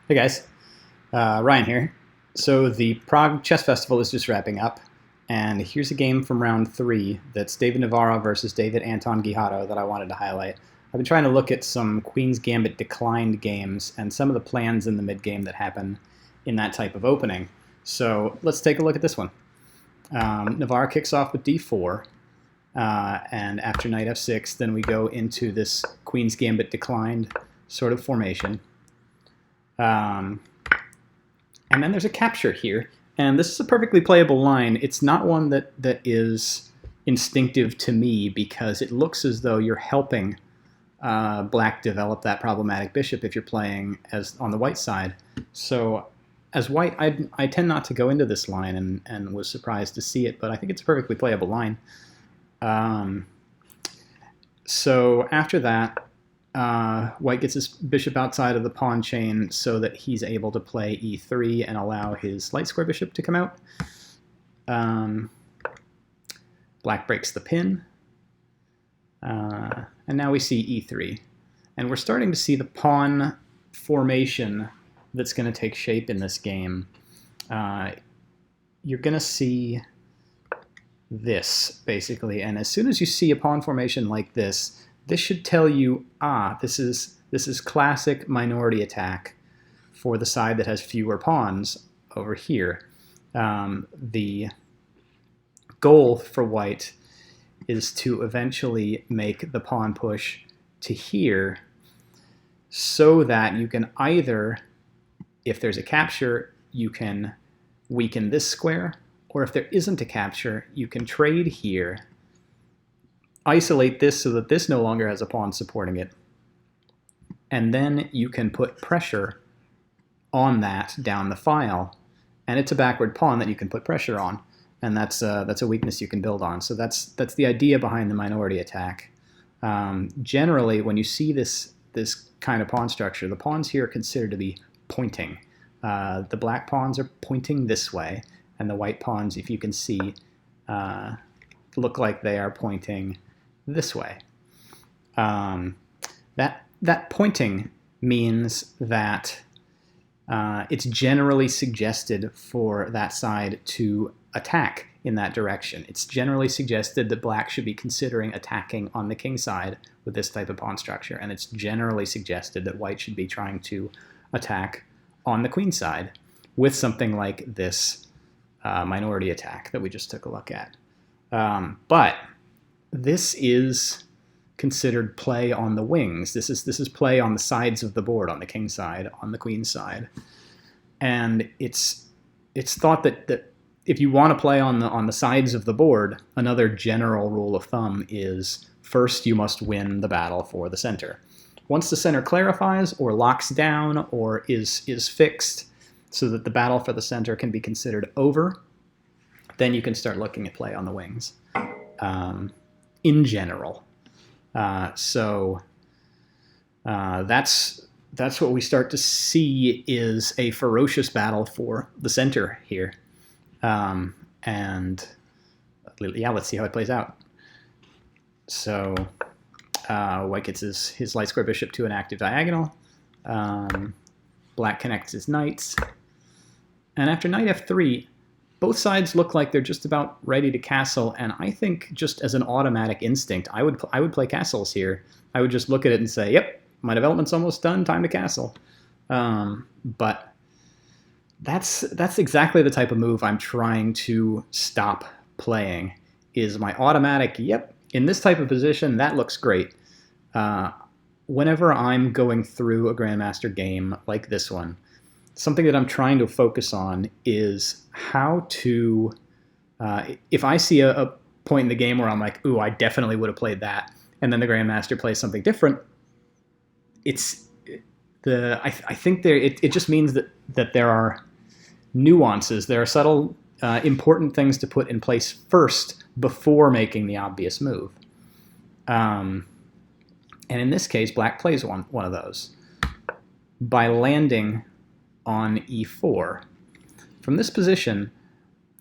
Hey guys, Ryan here. So the Prague Chess Festival is just wrapping up, and here's a game from round three that's David Navara versus Anton Guijarro that I wanted to highlight. I've been trying to look at some Queen's Gambit declined games and some of the plans in the mid-game that happen in that type of opening. So let's take a look at this one. Navara kicks off with d4, and after knight f6, then we go into this Queen's Gambit declined sort of formation. And then there's a capture here, and this is a perfectly playable line. It's not one that is instinctive to me because it looks as though you're helping black develop that problematic bishop if you're playing as on the white side. So as white, I tend not to go into this line and was surprised to see it, but I think it's a perfectly playable line. So after that, white gets his bishop outside of the pawn chain so that he's able to play e3 and allow his light square bishop to come out. Black breaks the pin. And now we see e3. And we're starting to see the pawn formation that's going to take shape in this game. You're going to see this, basically. And as soon as you see a pawn formation like this, this should tell you, this is classic minority attack for the side that has fewer pawns over here. The goal for white is to eventually make the pawn push to here so that you can either, if there's a capture, you can weaken this square, or if there isn't a capture, you can trade here, isolate this so that this no longer has a pawn supporting it, and then you can put pressure on that down the file, and it's a backward pawn that you can put pressure on, and that's a weakness you can build on. So that's the idea behind the minority attack. Generally, when you see this kind of pawn structure, the pawns here are considered to be pointing. The black pawns are pointing this way, and the white pawns, if you can see, look like they are pointing this way. That pointing means that it's generally suggested for that side to attack in that direction. It's generally suggested that black should be considering attacking on the king side with this type of pawn structure, and it's generally suggested that white should be trying to attack on the queen side with something like this minority attack that we just took a look at. But this is considered play on the wings. This is play on the sides of the board, on the king side, on the queen side, and it's thought that if you want to play on the sides of the board, another general rule of thumb is first you must win the battle for the center. Once the center clarifies or locks down or is fixed so that the battle for the center can be considered over, then you can start looking at play on the wings. In general. So that's what we start to see is a ferocious battle for the center here. And yeah, let's see how it plays out. So white gets his light square bishop to an active diagonal. Black connects his knights. And after knight f3, both sides look like they're just about ready to castle, and I think just as an automatic instinct, I would play castles here. I would just look at it and say, yep, my development's almost done, time to castle. But that's exactly the type of move I'm trying to stop playing, is my automatic, yep, in this type of position, that looks great. Whenever I'm going through a Grandmaster game like this one, something that I'm trying to focus on is how to, if I see a point in the game where I'm like, ooh, I definitely would have played that, and then the Grandmaster plays something different, I think it just means that there are nuances, there are subtle, important things to put in place first before making the obvious move. And in this case, black plays one of those by landing on e4. From this position,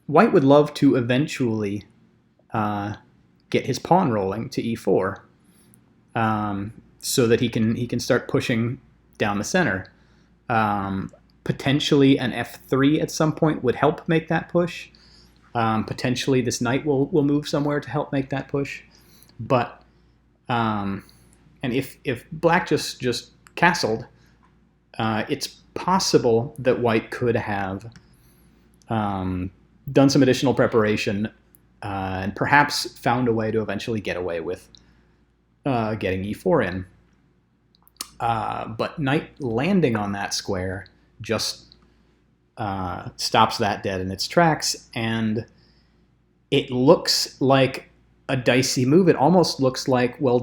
white would love to eventually get his pawn rolling to e4 so that he can start pushing down the center. Potentially an f3 at some point would help make that push. Potentially this knight will move somewhere to help make that push. But and if black just castled, it's possible that white could have done some additional preparation and perhaps found a way to eventually get away with getting e4 in. But knight landing on that square just stops that dead in its tracks, and it looks like a dicey move. It almost looks like, well,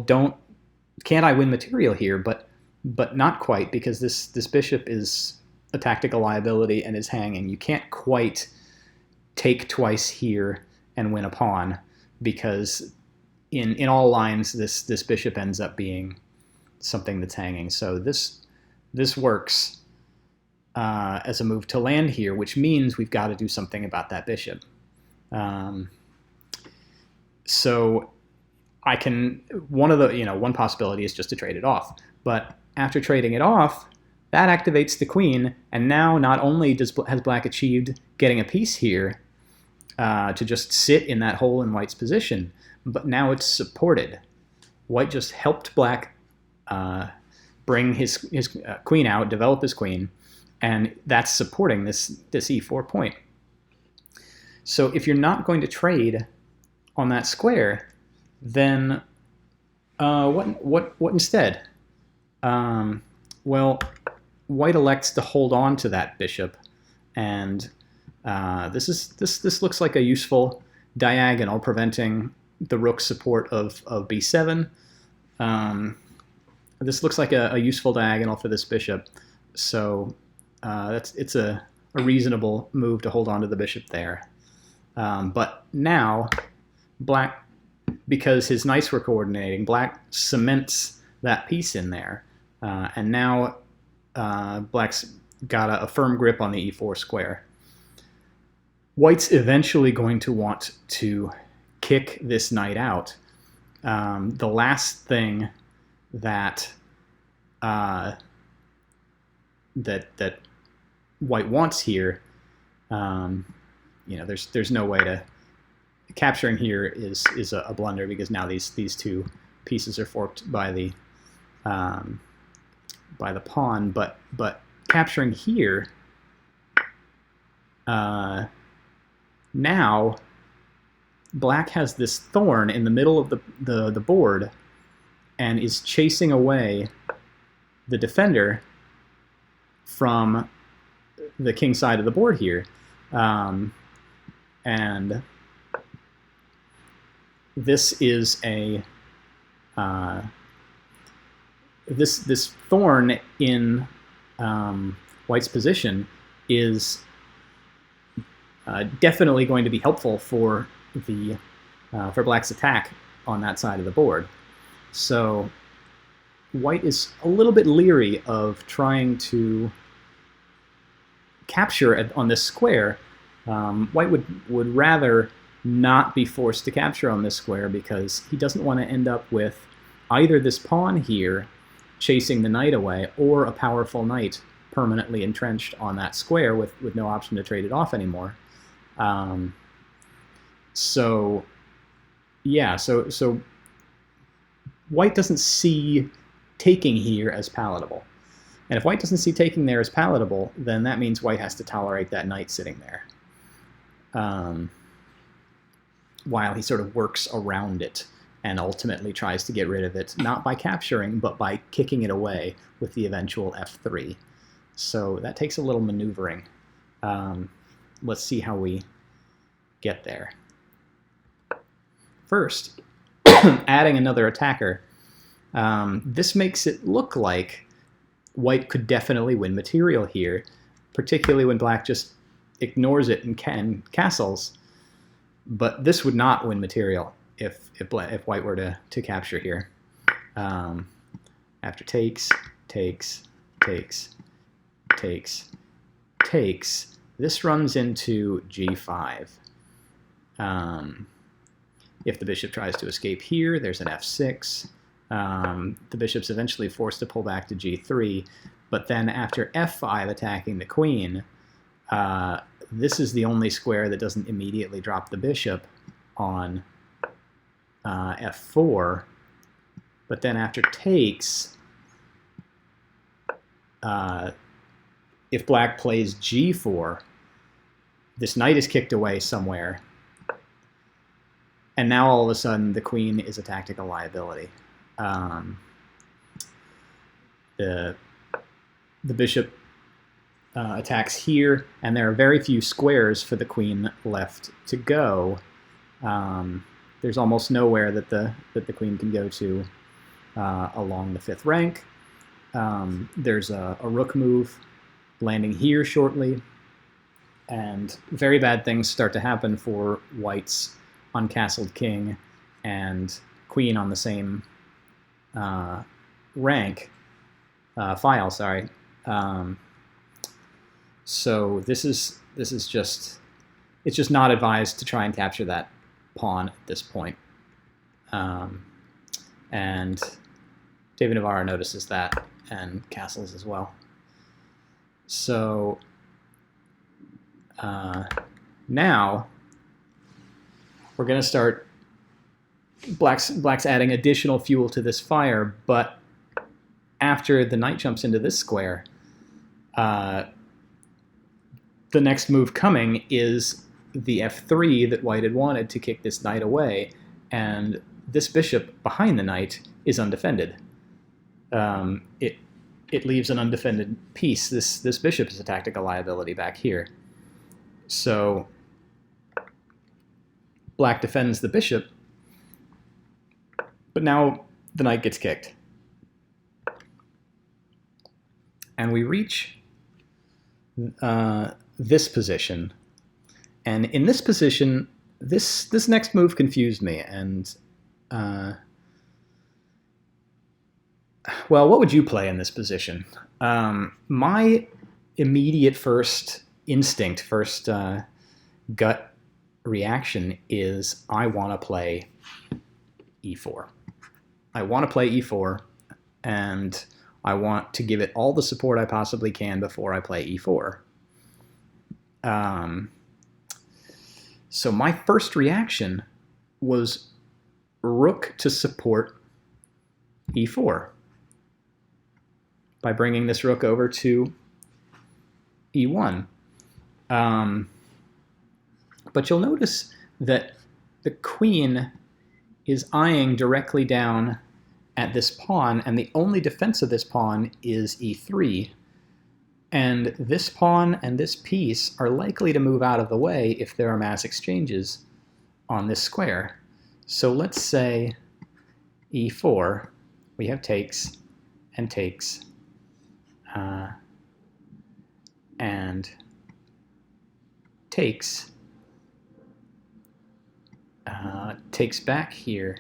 can't I win material here? But not quite, because this bishop is a tactical liability and is hanging. You can't quite take twice here and win a pawn, because in all lines this bishop ends up being something that's hanging. So this works as a move to land here, which means we've got to do something about that bishop. So I can, one possibility is just to trade it off. But after trading it off, that activates the queen, and now not only has black achieved getting a piece here to just sit in that hole in white's position, but now it's supported. White just helped black bring his queen out, develop his queen, and that's supporting this e4 point. So if you're not going to trade on that square, then what instead? Well, white elects to hold on to that bishop, and this looks like a useful diagonal preventing the rook support of b7. This looks like a useful diagonal for this bishop, so it's a reasonable move to hold on to the bishop there. But now black, because his knights were coordinating, black cements that piece in there, and now black's got a firm grip on the e4 square. White's eventually going to want to kick this knight out. The last thing that that white wants here, there's no way to capturing here is a blunder, because now these two pieces are forked by the pawn, but capturing here, now black has this thorn in the middle of the board and is chasing away the defender from the king side of the board here, and this is a this thorn in white's position is definitely going to be helpful for black's attack on that side of the board. So white is a little bit leery of trying to capture on this square. White would rather not be forced to capture on this square, because he doesn't want to end up with either this pawn here chasing the knight away, or a powerful knight permanently entrenched on that square with no option to trade it off anymore. So white doesn't see taking here as palatable. And if white doesn't see taking there as palatable, then that means white has to tolerate that knight sitting there, while he sort of works around it and ultimately tries to get rid of it, not by capturing, but by kicking it away with the eventual f3. So that takes a little maneuvering. Let's see how we get there. First, adding another attacker. This makes it look like white could definitely win material here, particularly when black just ignores it and castles. But this would not win material if white were to capture here. After takes, this runs into g5. If the bishop tries to escape here, there's an f6. The bishop's eventually forced to pull back to g3. But then after f5 attacking the queen, this is the only square that doesn't immediately drop the bishop on f4. But then after takes, if black plays g4, this knight is kicked away somewhere, and now all of a sudden the queen is a tactical liability. The bishop attacks here, and there are very few squares for the queen left to go. There's almost nowhere that the queen can go to along the 5th rank. There's a rook move landing here shortly, and very bad things start to happen for white's uncastled king and queen on the same rank file. Sorry. So this is just, it's just not advised to try and capture that pawn at this point. And David Navara notices that and castles as well. So now we're going to start, black's adding additional fuel to this fire, but after the knight jumps into this square, the next move coming is the f3 that white had wanted to kick this knight away, and this bishop behind the knight is undefended. It leaves an undefended piece. This bishop is a tactical liability back here. So black defends the bishop, but now the knight gets kicked. And we reach this position. And in this position, this next move confused me. And well, what would you play in this position? My immediate first instinct, first gut reaction is I want to play e4. I want to play e4, and I want to give it all the support I possibly can before I play e4. So my first reaction was rook to support e4 by bringing this rook over to e1. But you'll notice that the queen is eyeing directly down at this pawn, and the only defense of this pawn is e3. And this pawn and this piece are likely to move out of the way if there are mass exchanges on this square. So let's say e4, we have takes and takes, and takes, takes back here.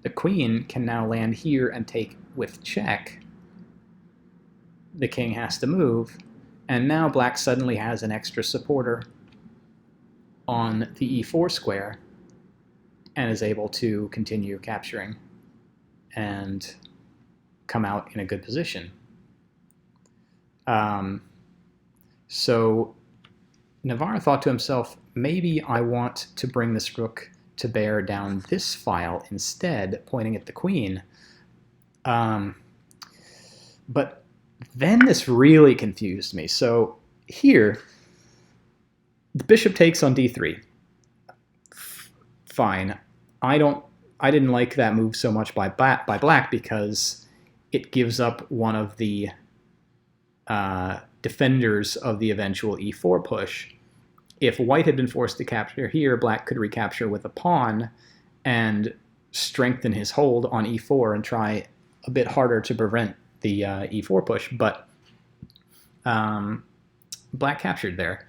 The queen can now land here and take with check. The king has to move, and now black suddenly has an extra supporter on the e4 square and is able to continue capturing and come out in a good position. So Navara thought to himself, maybe I want to bring this rook to bear down this file instead, pointing at the queen. But then this really confused me. So here, the bishop takes on d3. Fine. I didn't like that move so much by black because it gives up one of the defenders of the eventual e4 push. If white had been forced to capture here, black could recapture with a pawn and strengthen his hold on e4 and try a bit harder to prevent the e4 push, but black captured there.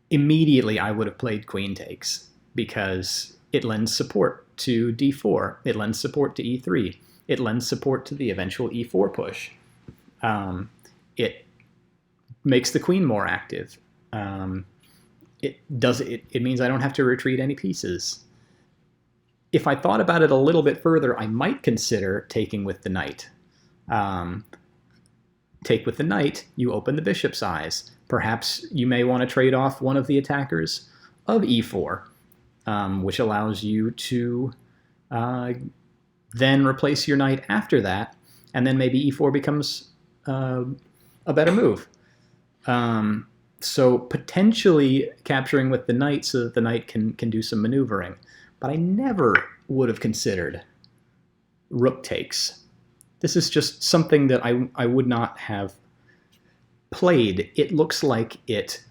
Immediately I would have played queen takes because it lends support to d4, it lends support to e3, it lends support to the eventual e4 push. It makes the queen more active. It means I don't have to retreat any pieces. If I thought about it a little bit further, I might consider taking with the knight. Take with the knight, you open the bishop's eyes. Perhaps you may want to trade off one of the attackers of e4, which allows you to then replace your knight after that, and then maybe e4 becomes a better move. So potentially capturing with the knight so that the knight can do some maneuvering. But I never would have considered rook takes. This is just something that I would not have played. It looks like it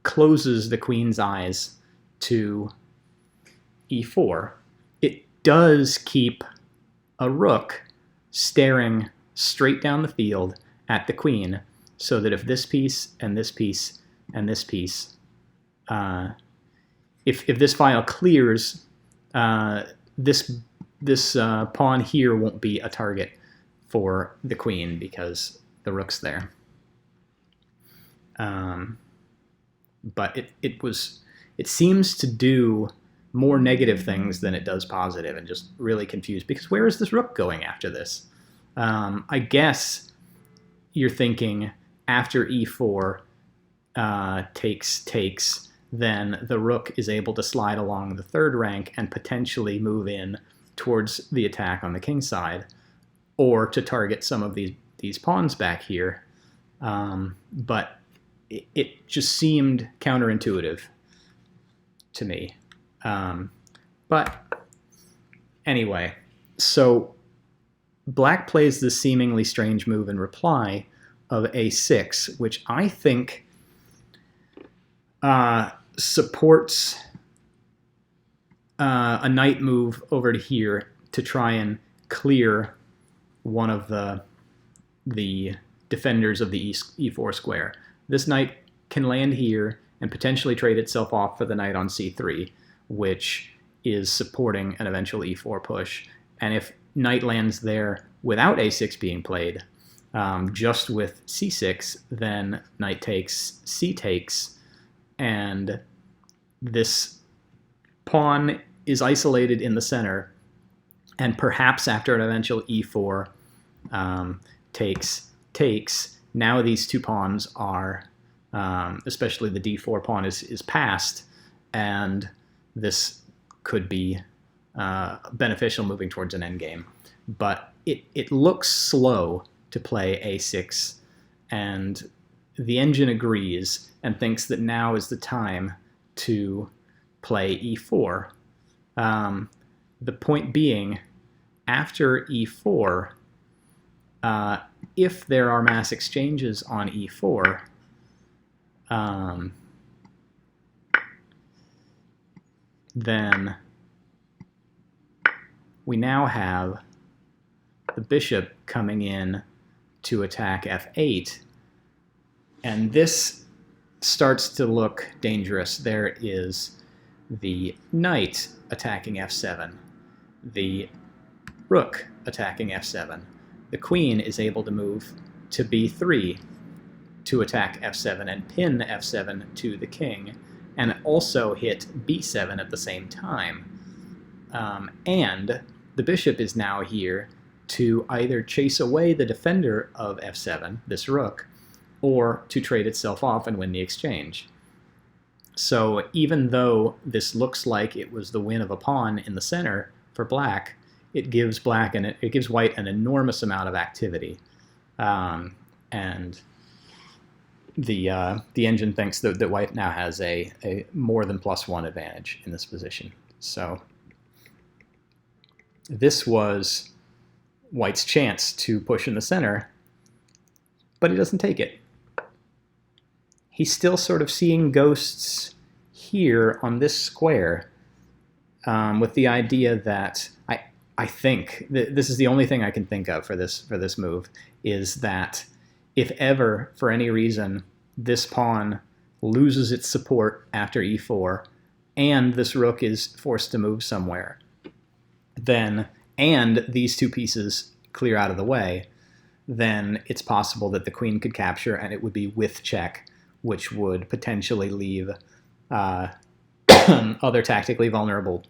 closes the queen's eyes to e4. It does keep a rook staring straight down the field at the queen, so that if this piece and this piece and this piece, if this file clears, this pawn here won't be a target for the queen because the rook's there. But it seems to do more negative things than it does positive, and just really confused, because where is this rook going after this? I guess you're thinking after e4 takes, then the rook is able to slide along the third rank and potentially move in towards the attack on the king side, or to target some of these pawns back here. But it just seemed counterintuitive to me. But anyway, so black plays this seemingly strange move in reply of a6, which I think supports a knight move over to here to try and clear one of the defenders of the e4 square. This knight can land here and potentially trade itself off for the knight on c3, which is supporting an eventual e4 push. And if knight lands there without a6 being played, just with c6, then knight takes, c takes, and this pawn is isolated in the center, and perhaps after an eventual e4 takes, now these two pawns are, especially the d4 pawn is passed, and this could be beneficial moving towards an endgame. But it looks slow to play a6, and the engine agrees and thinks that now is the time to play e4. The point being, after e4, if there are mass exchanges on e4, then we now have the bishop coming in to attack f8, and this starts to look dangerous. There is the knight attacking f7, the rook attacking f7. The queen is able to move to b3 to attack f7 and pin f7 to the king, and also hit b7 at the same time. And the bishop is now here to either chase away the defender of f7, this rook, or to trade itself off and win the exchange. So even though this looks like it was the win of a pawn in the center for black, it gives white an enormous amount of activity, and the engine thinks that white now has a more than +1 advantage in this position. So this was white's chance to push in the center, but he doesn't take it. He's still sort of seeing ghosts here on this square, with the idea that I think this is the only thing I can think of for this move, is that if ever, for any reason, this pawn loses its support after e4, and this rook is forced to move somewhere, then, and these two pieces clear out of the way, then it's possible that the queen could capture, and it would be with check, which would potentially leave other tactically vulnerable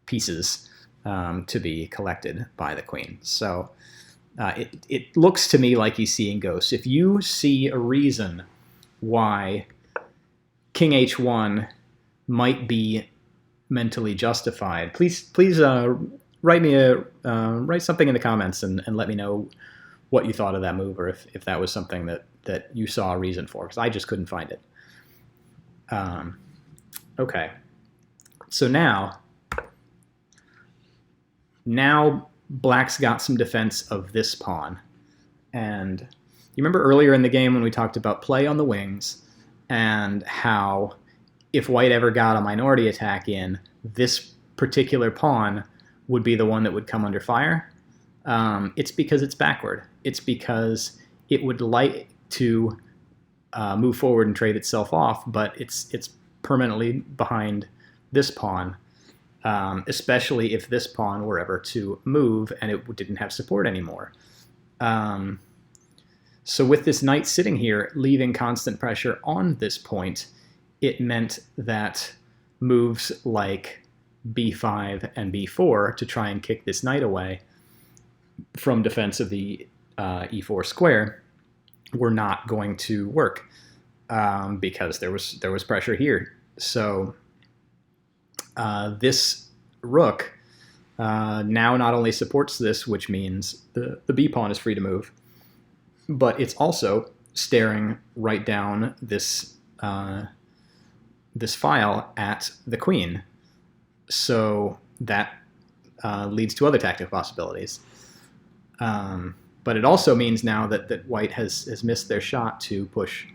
pieces to be collected by the queen. So it looks to me like he's seeing ghosts. If you see a reason why King H1 might be mentally justified, please write something in the comments and let me know what you thought of that move, or if that was something that you saw a reason for, because I just couldn't find it. Okay, so now Black's got some defense of this pawn. And you remember earlier in the game when we talked about play on the wings and how if White ever got a minority attack in, this particular pawn would be the one that would come under fire? It's because it's backward. It's because it would like to move forward and trade itself off, but it's permanently behind this pawn. Especially if this pawn were ever to move and it didn't have support anymore. So with this knight sitting here, leaving constant pressure on this point, it meant that moves like b5 and b4 to try and kick this knight away from defense of the e4 square were not going to work because there was pressure here. So this rook now not only supports this, which means the b pawn is free to move, but it's also staring right down this this file at the queen. So that leads to other tactical possibilities. But it also means now that White has missed their shot to push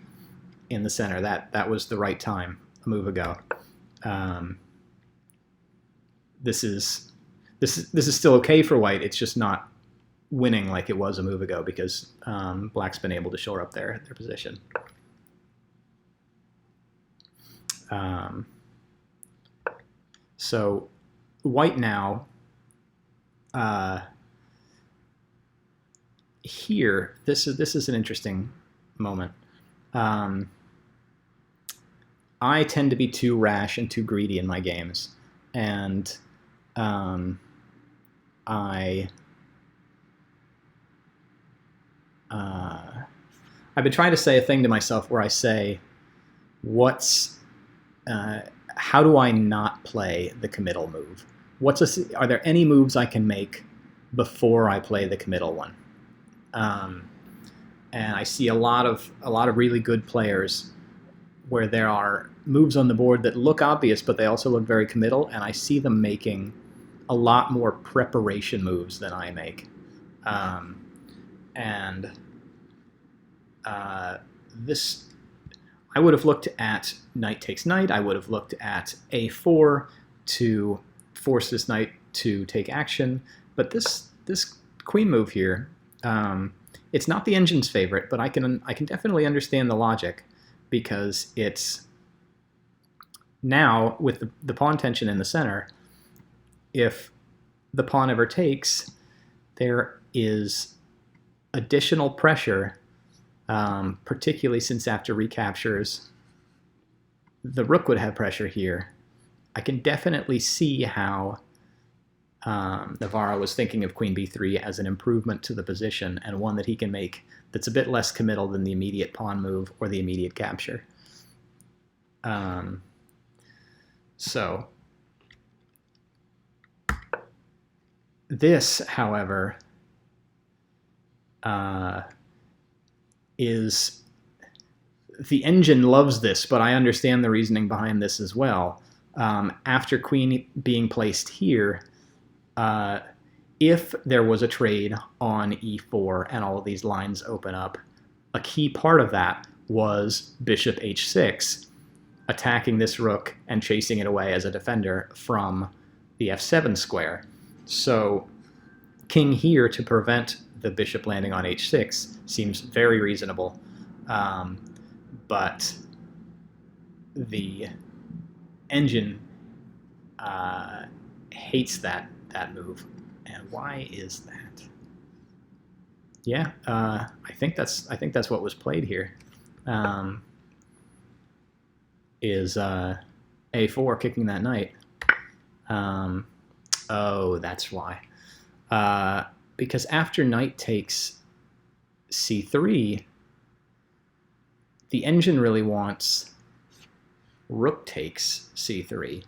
in the center. That was the right time a move ago. This is still okay for White. It's just not winning like it was a move ago because Black's been able to shore up their position. So White now here. This is an interesting moment. I tend to be too rash and too greedy in my games, and I've been trying to say a thing to myself where I say, how do I not play the committal move? Are there any moves I can make before I play the committal one? And I see a lot of really good players where there are moves on the board that look obvious, but they also look very committal, and I see them making a lot more preparation moves than I make. This, I would have looked at knight takes knight. I would have looked at a4 to force this knight to take action. But this queen move here, it's not the engine's favorite, but I can definitely understand the logic, because it's now with the pawn tension in the center. If the pawn ever takes, there is additional pressure, particularly since after recaptures, the rook would have pressure here. I can definitely see how Navara was thinking of queen b3 as an improvement to the position, and one that he can make that's a bit less committal than the immediate pawn move or the immediate capture. So this, however, is the engine loves this, but I understand the reasoning behind this as well. After queen being placed here, if there was a trade on e4 and all of these lines open up, a key part of that was bishop h6, attacking this rook and chasing it away as a defender from the f7 square. So king here to prevent the bishop landing on h6 seems very reasonable, but the engine hates that move. And why is that? Yeah, I think that's what was played here. Is a4 kicking that knight. Oh, that's why. Because after knight takes c3, the engine really wants rook takes c3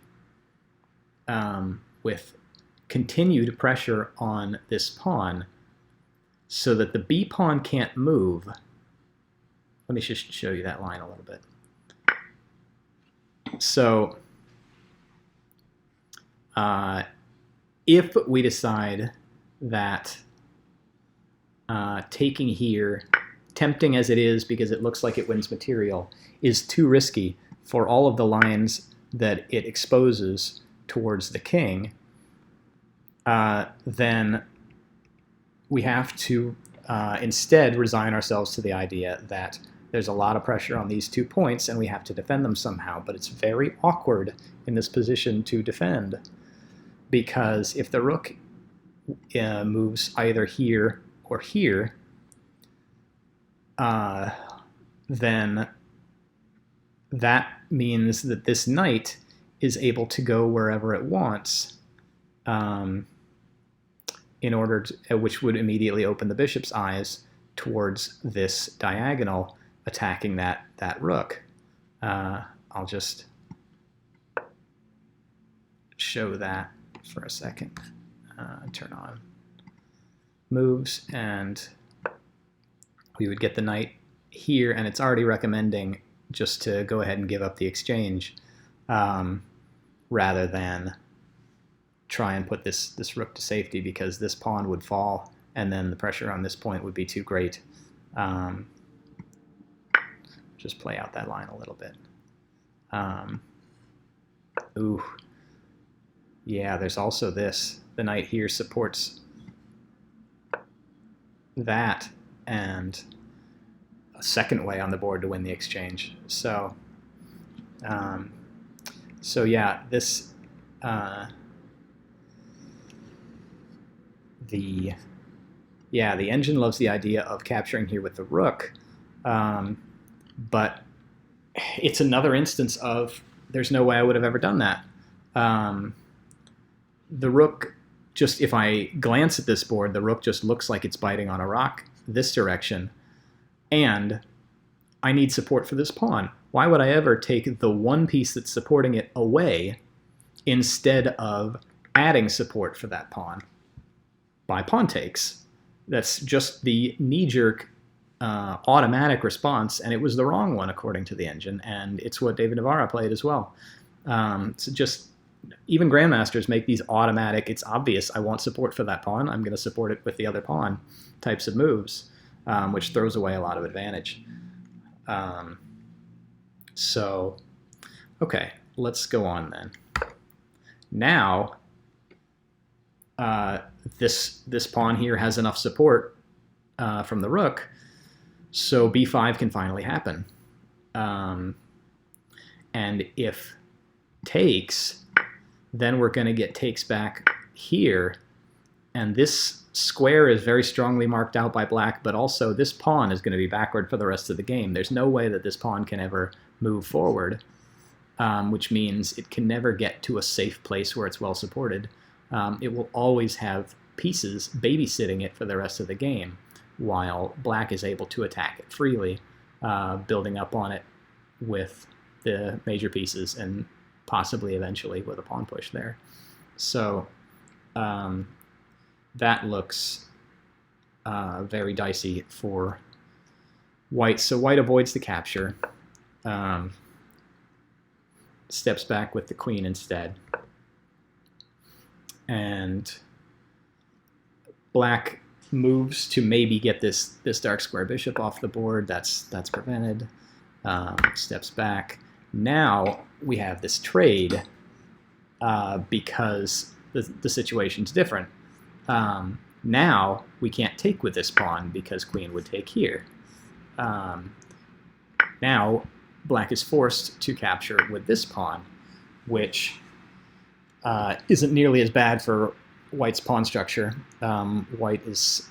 with continued pressure on this pawn so that the b pawn can't move. Let me just show you that line a little bit. So if we decide that taking here, tempting as it is because it looks like it wins material, is too risky for all of the lines that it exposes towards the king, then we have to instead resign ourselves to the idea that there's a lot of pressure on these 2 points and we have to defend them somehow. But it's very awkward in this position to defend, because if the rook moves either here or here, then that means that this knight is able to go wherever it wants, in order to, which would immediately open the bishop's eyes towards this diagonal attacking that rook. I'll just show that for a second. Turn on moves, and we would get the knight here, and it's already recommending just to go ahead and give up the exchange, rather than try and put this rook to safety, because this pawn would fall and then the pressure on this point would be too great. Just play out that line a little bit. Ooh, yeah, there's also this. The knight here supports that, and a second way on the board to win the exchange. So, yeah, this the engine loves the idea of capturing here with the rook, but it's another instance of there's no way I would have ever done that. The rook, just if I glance at this board, the rook just looks like it's biting on a rock this direction, and I need support for this pawn. Why would I ever take the one piece that's supporting it away instead of adding support for that pawn by pawn takes? That's just the knee-jerk automatic response, and it was the wrong one according to the engine, and it's what David Navara played as well. So just even grandmasters make these automatic, it's obvious I want support for that pawn, I'm going to support it with the other pawn types of moves, which throws away a lot of advantage. So, okay, let's go on then. Now, this pawn here has enough support from the rook, so b5 can finally happen. And if takes, then we're going to get takes back here, and this square is very strongly marked out by black, but also this pawn is going to be backward for the rest of the game. There's no way that this pawn can ever move forward, which means it can never get to a safe place where it's well supported. It will always have pieces babysitting it for the rest of the game, while black is able to attack it freely, building up on it with the major pieces and possibly eventually with a pawn push there. So that looks very dicey for white. So white avoids the capture, steps back with the queen instead, and black moves to maybe get this dark square bishop off the board. That's prevented. Steps back. Now we have this trade because the situation's different. Now we can't take with this pawn because queen would take here. Now black is forced to capture with this pawn, which isn't nearly as bad for white's pawn structure. White is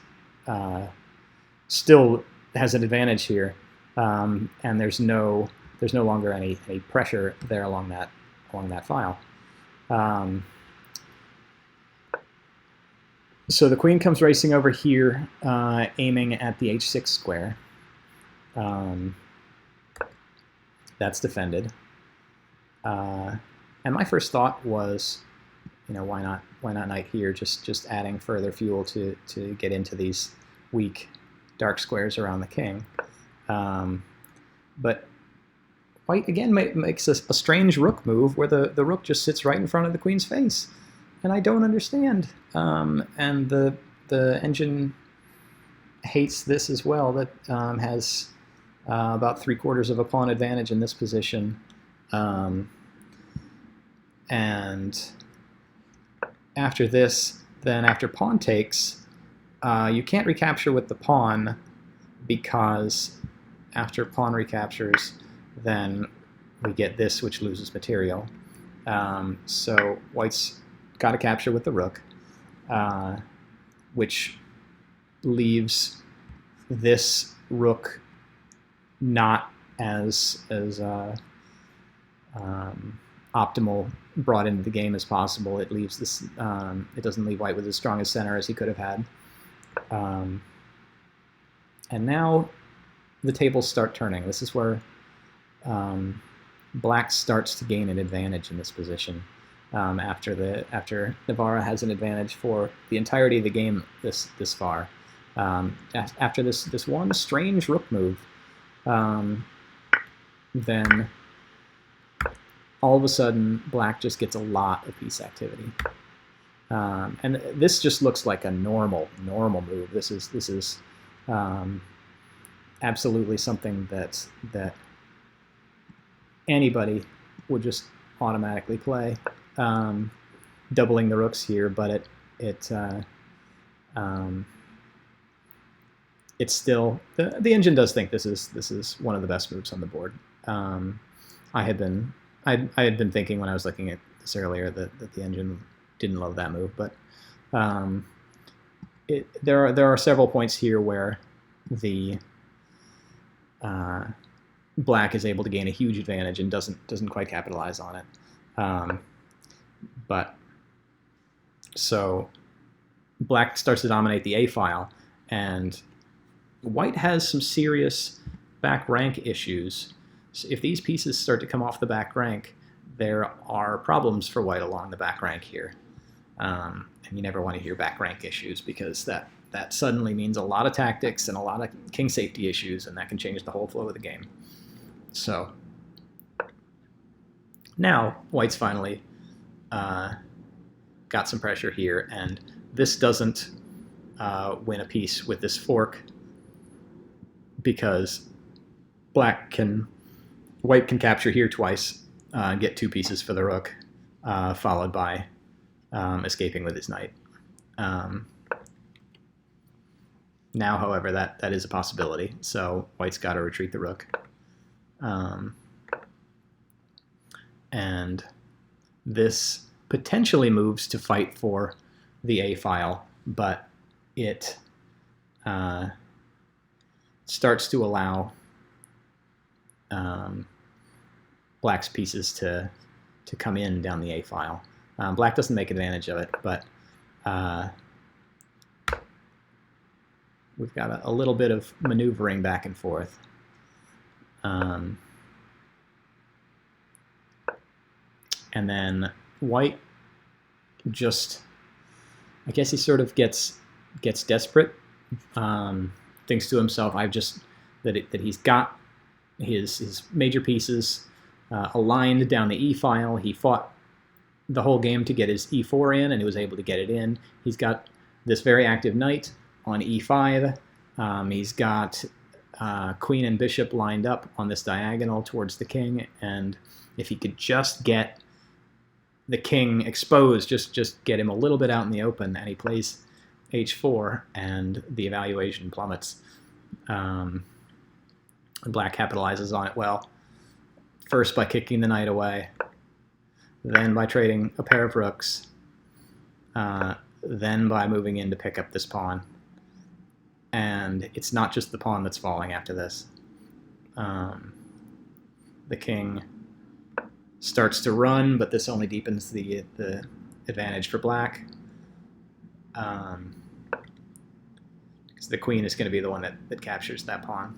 still has an advantage here, and there's no longer any pressure there along that file. So the queen comes racing over here, aiming at the h6 square. That's defended. And my first thought was, why not knight here? Just adding further fuel to get into these weak dark squares around the king. But white again makes a strange rook move where the rook just sits right in front of the queen's face, and I don't understand. And the engine hates this as well. That has about 3/4 of a pawn advantage in this position, and after this, then after pawn takes, you can't recapture with the pawn, because after pawn recaptures, then we get this, which loses material. So white's got to capture with the rook, which leaves this rook not as optimal brought into the game as possible. It leaves this. It doesn't leave white with as strong a center as he could have had. And now the tables start turning. This is where black starts to gain an advantage in this position. After Navara has an advantage for the entirety of the game this far. After this one strange rook move, then all of a sudden black just gets a lot of piece activity, and this just looks like a normal move. This is absolutely something that anybody would just automatically play. Doubling the rooks here, but it's still the engine does think this is one of the best moves on the board. I had been thinking when I was looking at this earlier that the engine didn't love that move, but there are several points here where the black is able to gain a huge advantage and doesn't quite capitalize on it. But so black starts to dominate the A file, and white has some serious back rank issues. So if these pieces start to come off the back rank, there are problems for white along the back rank here. And you never want to hear back rank issues, because that suddenly means a lot of tactics and a lot of king safety issues, and that can change the whole flow of the game. So now white's finally got some pressure here, and this doesn't win a piece with this fork, because white can capture here twice, get 2 pieces for the rook, followed by escaping with his knight. Now, however, that is a possibility, so white's got to retreat the rook. And this potentially moves to fight for the A file, but it starts to allow black's pieces to come in down the A file. Black doesn't make advantage of it, but we've got a little bit of maneuvering back and forth. And then white just, I guess he sort of gets desperate, thinks to himself, that he's got his major pieces aligned down the E file. He fought the whole game to get his E4 in, and he was able to get it in. He's got this very active knight on E5. He's got queen and bishop lined up on this diagonal towards the king, and if he could just get the king exposed, just get him a little bit out in the open, and he plays H4, and the evaluation plummets. And black capitalizes on it well, first by kicking the knight away, then by trading a pair of rooks, then by moving in to pick up this pawn. And it's not just the pawn that's falling after this. The king starts to run, but this only deepens the advantage for black. because the queen is going to be the one that captures that pawn.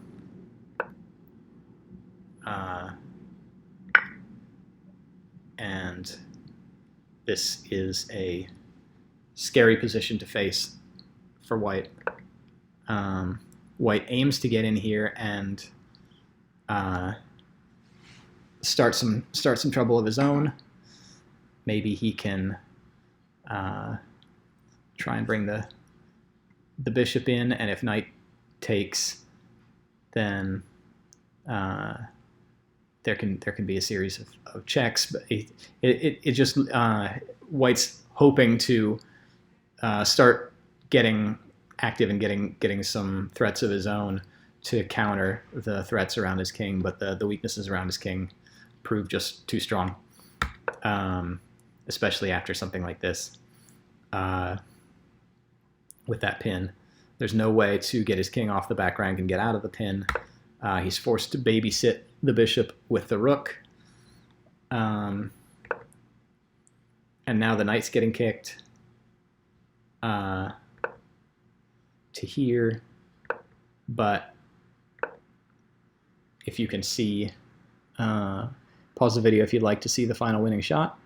And this is a scary position to face for white. White aims to get in here and start some trouble of his own. Maybe he can try and bring the bishop in, and if knight takes, then there can be a series of checks. But it just white's hoping to start getting active and getting some threats of his own to counter the threats around his king, but the weaknesses around his king prove just too strong, especially after something like this. With that pin, there's no way to get his king off the back rank and get out of the pin. He's forced to babysit the bishop with the rook. And now the knight's getting kicked to here. But if you can see, pause the video if you'd like to see the final winning shot,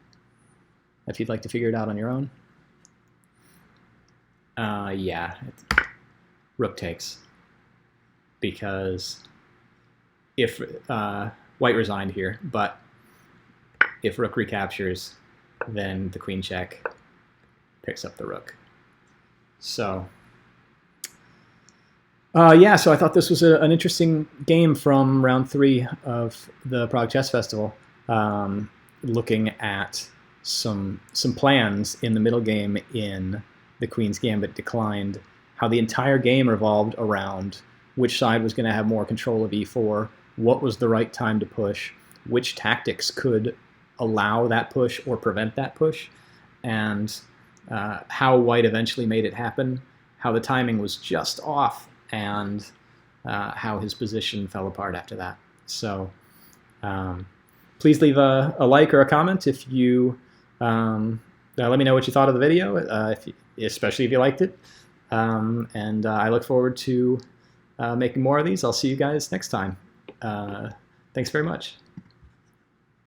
if you'd like to figure it out on your own. Yeah, rook takes, because if white resigned here, but if rook recaptures, then the queen check picks up the rook. So yeah, so I thought this was an interesting game from round 3 of the Prague Chess Festival, looking at some plans in the middle game in the Queen's Gambit Declined, how the entire game revolved around which side was going to have more control of e4, what was the right time to push, which tactics could allow that push or prevent that push, and how white eventually made it happen, how the timing was just off, and how his position fell apart after that. So please leave a like or a comment if you let me know what you thought of the video, especially if you liked it. And I look forward to making more of these. I'll see you guys next time. Thanks very much.